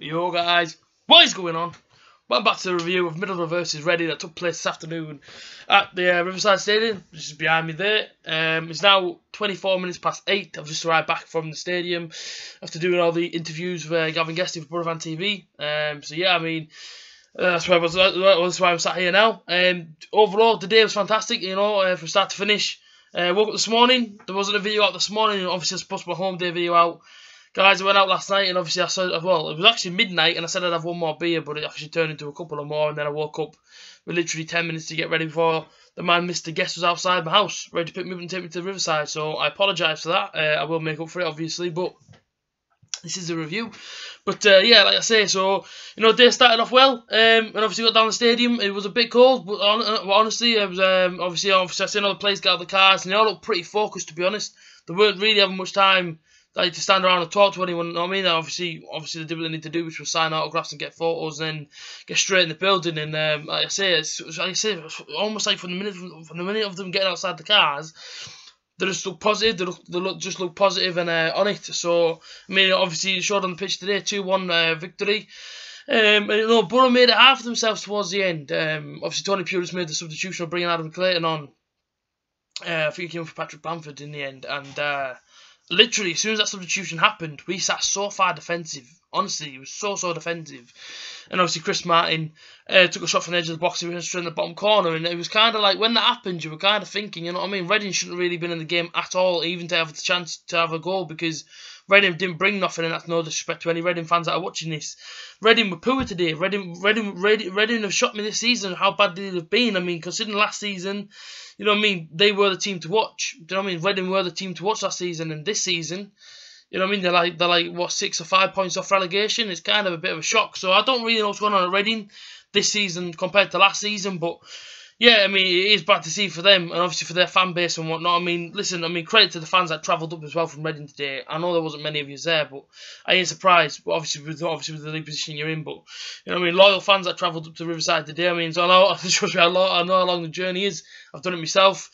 Yo guys, what is going on? Welcome back to the review of Middlesbrough Vs Reading that took place this afternoon at the Riverside Stadium, which is behind me there. It's now 24 minutes past 8. I've just arrived back from the stadium after doing all the interviews with Gavin Guesty for Brother Fan TV. So yeah, I mean, that's why I'm sat here now. Overall, the day was fantastic, you know, from start to finish. Woke up this morning, there wasn't a video out this morning, obviously I supposed to put my home day video out. Guys, I went out last night and obviously I said, well, it was actually midnight and I said I'd have one more beer, but it actually turned into a couple of more, and then I woke up with literally 10 minutes to get ready before the man Mr. Guest was outside my house, ready to pick me up and take me to the Riverside, so I apologise for that. I will make up for it, obviously, but this is a review. But yeah, like I say, so, you know, day started off well, and obviously got down the stadium. It was a bit cold, but honestly, it was obviously I seen all the players get out of the cars, and they all looked pretty focused, to be honest. They weren't really having much time to stand around and talk to anyone, you know what I mean? Obviously they did what they need to do, which was sign autographs and get photos, and then get straight in the building. And like I say, it's almost like from the minute of them getting outside the cars, they just look positive. They look positive and on it. So I mean, obviously it showed on the pitch today, 2-1 victory. And you know, Borough made it hard for themselves towards the end. Obviously Tony Pulis made the substitution of bringing Adam Clayton on. I think he came for Patrick Bamford in the end, and literally, as soon as that substitution happened, we sat so far defensive. Honestly, it was so defensive. And obviously, Chris Martin took a shot from the edge of the box. He went straight in the bottom corner. And it was kind of like, when that happened, you were kind of thinking, you know what I mean? Reading shouldn't have really been in the game at all, even to have the chance to have a goal, because Reading didn't bring nothing, and that's no disrespect to any Reading fans that are watching this. Reading were poor today. Reading have shocked me this season. How bad did it have been? I mean, considering last season, you know what I mean, they were the team to watch. Do you know what I mean? Reading were the team to watch last season, and this season, you know what I mean, they're like what, 6 or 5 points off relegation. It's kind of a bit of a shock. So I don't really know what's going on at Reading this season compared to last season, but yeah, I mean, it is bad to see for them, and obviously for their fan base and whatnot. I mean, listen, I mean, credit to the fans that travelled up as well from Reading today. I know there wasn't many of you there, but I ain't surprised. But obviously with the league position you're in, but you know what I mean, loyal fans that travelled up to Riverside today. I mean, so I know how long the journey is. I've done it myself.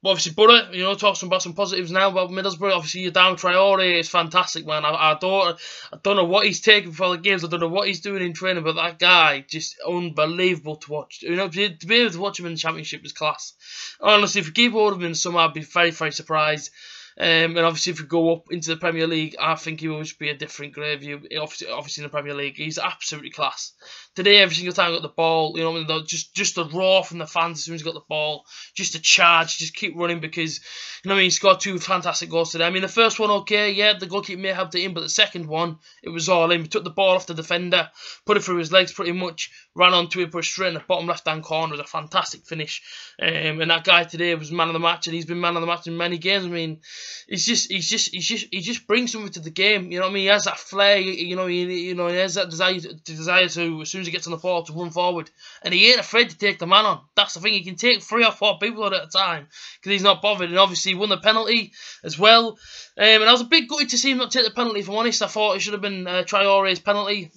But obviously, Borough, you know, talking about some positives now about Middlesbrough. Obviously, you're down Traore. It's fantastic, man. I don't know what he's taking for the games. I don't know what he's doing in training, but that guy, just unbelievable to watch. You know, to be able to watch him in the Championship is class. Honestly, if we keep hold of him somehow, I'd be very surprised. And obviously, if we go up into the Premier League, I think he will just be a different gravy. Obviously, in the Premier League, he's absolutely class. Today, every single time he got the ball, you know, just the roar from the fans as soon as he got the ball, just a charge, just keep running, because, you know what I mean, he scored 2 fantastic goals today. I mean, the first one, okay, yeah, the goalkeeper may have it in, but the second one, it was all in. He took the ball off the defender, put it through his legs pretty much, ran onto it, put it straight in the bottom left-hand corner. It was a fantastic finish. And that guy today was man of the match, and he's been man of the match in many games. I mean, he just brings something to the game. You know what I mean? He has that flair. You know, he has that desire to, as soon as he gets on the ball, to run forward, and he ain't afraid to take the man on. That's the thing. He can take 3 or 4 people at a time because he's not bothered. And obviously, he won the penalty as well. And I was a bit gutted to see him not take the penalty. If I'm honest, I thought it should have been Traore's penalty,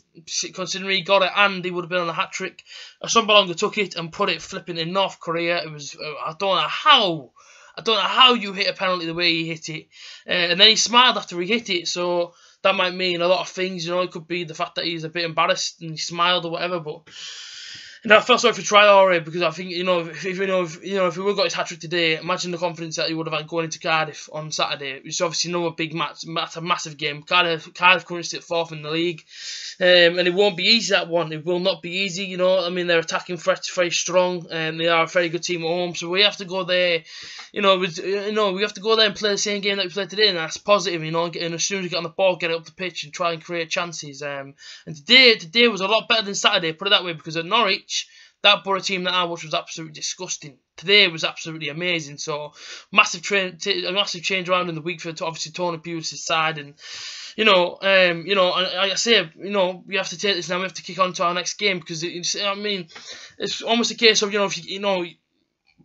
considering he got it and he would have been on a hat trick. Sombalonga took it and put it flipping in North Korea. It was I don't know how you hit a penalty the way he hit it. And then he smiled after he hit it, so that might mean a lot of things. You know, it could be the fact that he's a bit embarrassed and he smiled or whatever, but you know, I felt sorry for Traore, because I think, you know, if he would have got his hat-trick today, imagine the confidence that he would have had going into Cardiff on Saturday. It's obviously another big match. That's a massive game. Cardiff currently sit 4th in the league, and it won't be easy, that one. It will not be easy, you know. I mean, their attacking threat's very strong, and they are a very good team at home, so we have to go there, we have to go there and play the same game that we played today, and that's positive, you know, and as soon as we get on the ball, get it up the pitch and try and create chances. And today was a lot better than Saturday, put it that way, because at Norwich, that Borough team that I watched was absolutely disgusting. Today was absolutely amazing. So massive change around in the week for obviously Tony Pulis' side, and and like I say, we have to take this now. We have to kick on to our next game, because I mean, it's almost a case of, if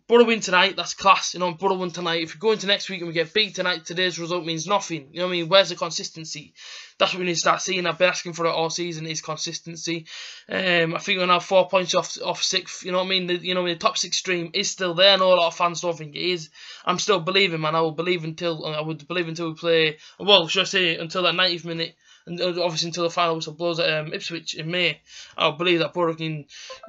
Borough win tonight, that's class. You know, Borough win tonight. If we go into next week and we get beat tonight, today's result means nothing. You know what I mean? Where's the consistency? That's what we need to start seeing. I've been asking for it all season, is consistency. I think we're now 4 points off 6th. You know what I mean? The top 6 stream is still there. I know a lot of fans don't think it is. I'm still believing, man. I would believe until we play. Well, should I say until that 90th minute. And obviously until the final whistle blows at Ipswich in May, I believe that Borough can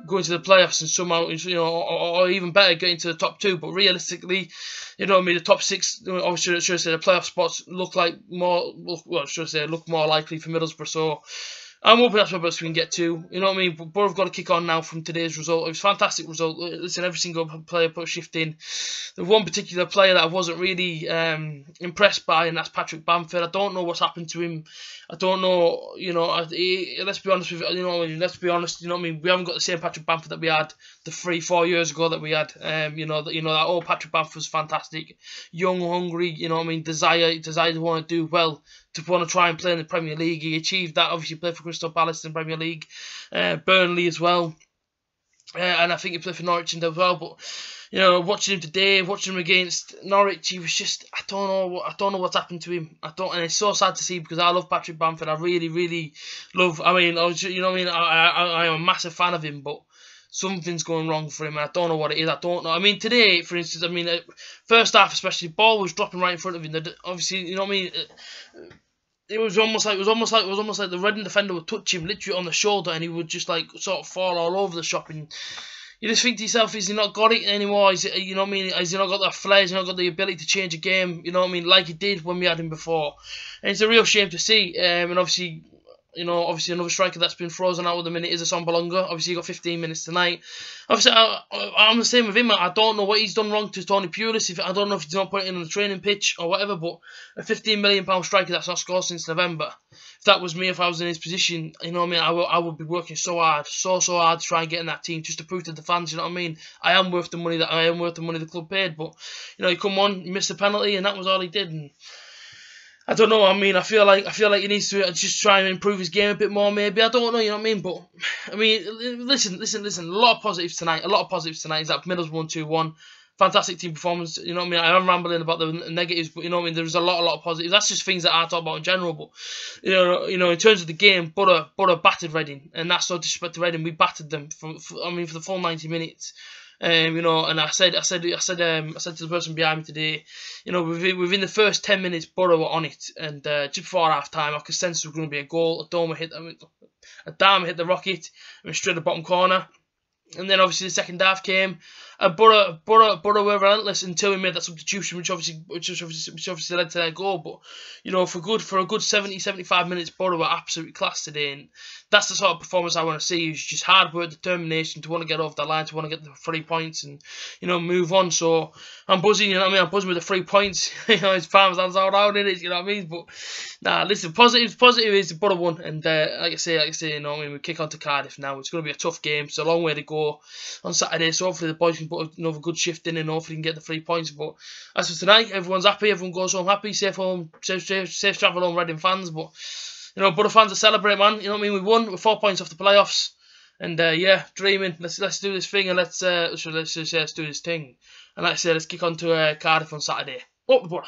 go into the playoffs and somehow, you know, or even better, get into the top 2. But realistically, you know what I mean, the top 6, obviously, should I say, the playoff spots look more likely for Middlesbrough. So I'm hoping that's where we can get to. You know what I mean? But Borough have got to kick on now from today's result. It was a fantastic result. Listen, every single player put a shift in. The one particular player that I wasn't really impressed by, and that's Patrick Bamford. I don't know what's happened to him. I don't know, you know, let's be honest with you, know what I mean, let's be honest, you know what I mean, we haven't got the same Patrick Bamford that we had the 3-4 years ago that we had. You know that old Patrick Bamford was fantastic, young, hungry, you know what I mean, desire to want to do well, to want to try and play in the Premier League. He achieved that. Obviously played for Crystal Palace in the Premier League, Burnley as well, and I think he played for Norwich as well. But you know, watching him today, watching him against Norwich, he was just, I don't know what's happened to him. And it's so sad to see, because I love Patrick Bamford. I really, really love. I mean, you know what I mean. I am a massive fan of him, but something's going wrong for him, and I don't know what it is. I don't know. I mean, today, for instance, I mean, first half especially, ball was dropping right in front of him. Obviously, you know what I mean. It was almost like the Reading defender would touch him literally on the shoulder, and he would just like sort of fall all over the shop. And you just think to yourself, has he not got it anymore? You know what I mean? Has he not got that flair? Has he not got the ability to change a game? You know what I mean? Like he did when we had him before. And it's a real shame to see. And obviously, you know, another striker that's been frozen out at the minute is Assombalonga. Obviously, he got 15 minutes tonight. Obviously, I'm the same with him. I don't know what he's done wrong to Tony Pulis. I don't know if he's not putting it on the training pitch or whatever, but a £15 million striker that's not scored since November. If that was me, if I was in his position, you know what I mean, I would be working so hard to try and get in that team, just to prove to the fans, you know what I mean, I am worth the money the club paid. But you know, he come on, he missed the penalty, and that was all he did. And I don't know. I mean, I feel like he needs to just try and improve his game a bit more. Maybe, I don't know. You know what I mean? But I mean, listen. A lot of positives tonight. Is that Middlesbrough won 2-1. Fantastic team performance. You know what I mean? I am rambling about the negatives, but you know what I mean. There's a lot of positives. That's just things that I talk about in general. But you know, in terms of the game, Borough battered Reading, and that's no disrespect to Reading. We battered them for the full 90 minutes. You know, and I said to the person behind me today, you know, within the first 10 minutes, Borough were on it, and just before half time, I could sense there was going to be a goal. A dime hit the rocket, and straight at the bottom corner. And then obviously the second half came, and Borough were relentless until we made that substitution, which obviously led to their goal. But you know, for a good 70-75 minutes, Borough were absolutely class today, and that's the sort of performance I want to see. It's just hard work, determination to want to get off the line, to want to get the 3 points, and you know, move on. So I'm buzzing, you know what I mean. I'm buzzing with the 3 points. You know, it's Farmers all around in it, you know what I mean. But nah, listen, positive is Borough won, and like I say, you know what I mean. We kick on to Cardiff now. It's going to be a tough game. It's a long way to go on Saturday, so hopefully the boys can put another good shift in, and hopefully can get the 3 points. But as for tonight, everyone's happy, everyone goes home happy, safe travel home, Reading fans. But you know, Borough fans are celebrate, man. You know what I mean. We won. We're 4 points off the playoffs, and yeah, dreaming. Let's do this thing, and let's do this thing. And like I say, let's kick on to Cardiff on Saturday. Up the Borough.